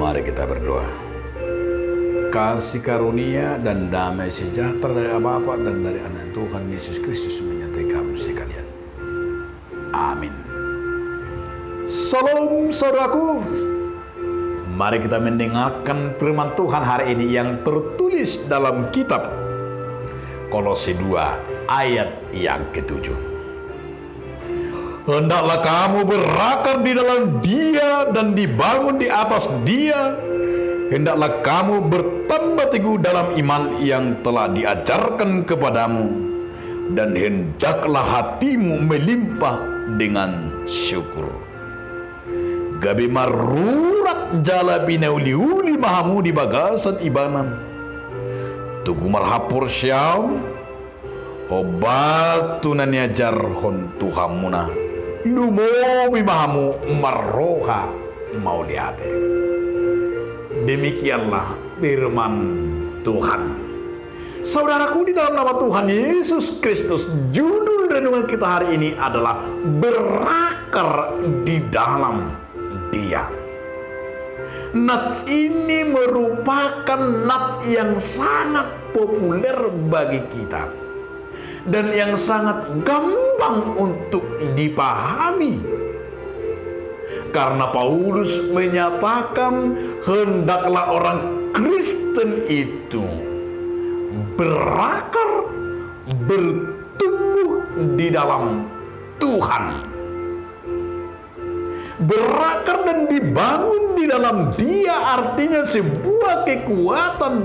Mari kita berdoa. Kasih karunia dan damai sejahtera dari Bapa dan dari Anak Tuhan Yesus Kristus menyertai kamu sekalian. Amin. Salam saudaraku. Mari kita mendengarkan firman Tuhan hari ini yang tertulis dalam kitab Kolose 2 ayat yang ke-7. Hendaklah kamu berakar di dalam Dia dan dibangun di atas Dia. Hendaklah kamu bertambah teguh dalam iman yang telah diajarkan kepadamu, dan hendaklah hatimu melimpah dengan syukur. Gabi marurat jala binauliuli mahamu di bagasan ibanan. Tugu marhapur syam obatu naniajar hon tuhamuna. Lumomi mahamu marroha mauliate. Demikianlah firman Tuhan. Saudaraku, di dalam nama Tuhan Yesus Kristus, judul renungan kita hari ini adalah berakar di dalam Dia. Nats ini merupakan nats yang sangat populer bagi kita dan yang sangat gampang untuk dipahami. Karena Paulus menyatakan hendaklah orang Kristen itu berakar, bertumbuh di dalam Tuhan. Berakar dan dibangun di dalam Dia artinya sebuah kekuatan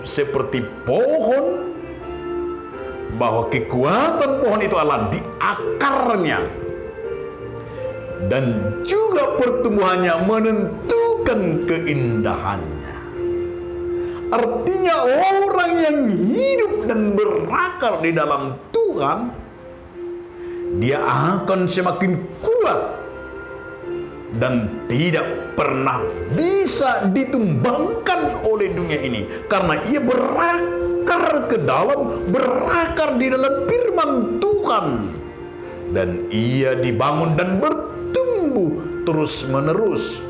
seperti pohon, bahwa kekuatan pohon itu adalah di akarnya. Dan juga pertumbuhannya menentukan keindahannya. Artinya orang yang hidup dan berakar di dalam Tuhan, dia akan semakin kuat dan tidak pernah bisa ditumbangkan oleh dunia ini. Karena ia berakar ke dalam, berakar di dalam firman Tuhan. Dan ia dibangun dan bertumbuh terus menerus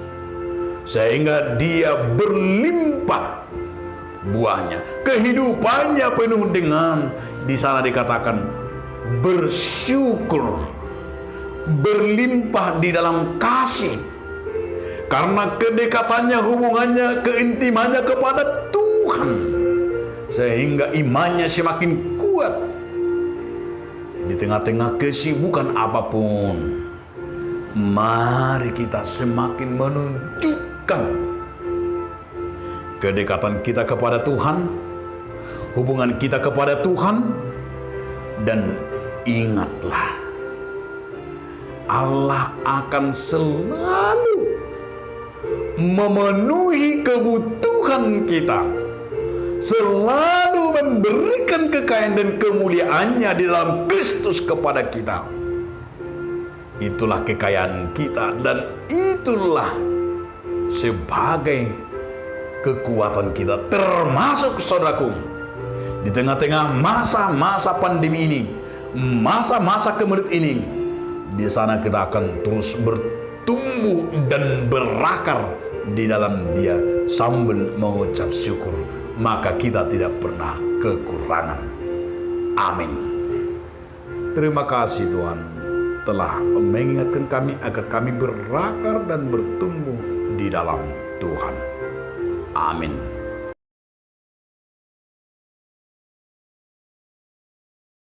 sehingga dia berlimpah buahnya. Kehidupannya penuh dengan, di sana dikatakan, bersyukur, berlimpah di dalam kasih karena kedekatannya, hubungannya, keintimannya kepada Tuhan, sehingga imannya semakin kuat di tengah-tengah kesibukan apapun. Mari kita semakin menunjukkan kedekatan kita kepada Tuhan, hubungan kita kepada Tuhan, dan ingatlah, Allah akan selalu memenuhi kebutuhan kita, selalu memberikan kekayaan dan kemuliaannya di dalam Kristus kepada kita. Itulah kekayaan kita dan itulah sebagai kekuatan kita. Termasuk saudaraku, di tengah-tengah masa-masa pandemi ini, masa-masa kemelut ini, di sana kita akan terus bertumbuh dan berakar di dalam Dia sambil mengucap syukur. Maka kita tidak pernah kekurangan. Amin. Terima kasih Tuhan telah mengingatkan kami agar kami berakar dan bertumbuh di dalam Tuhan. Amin.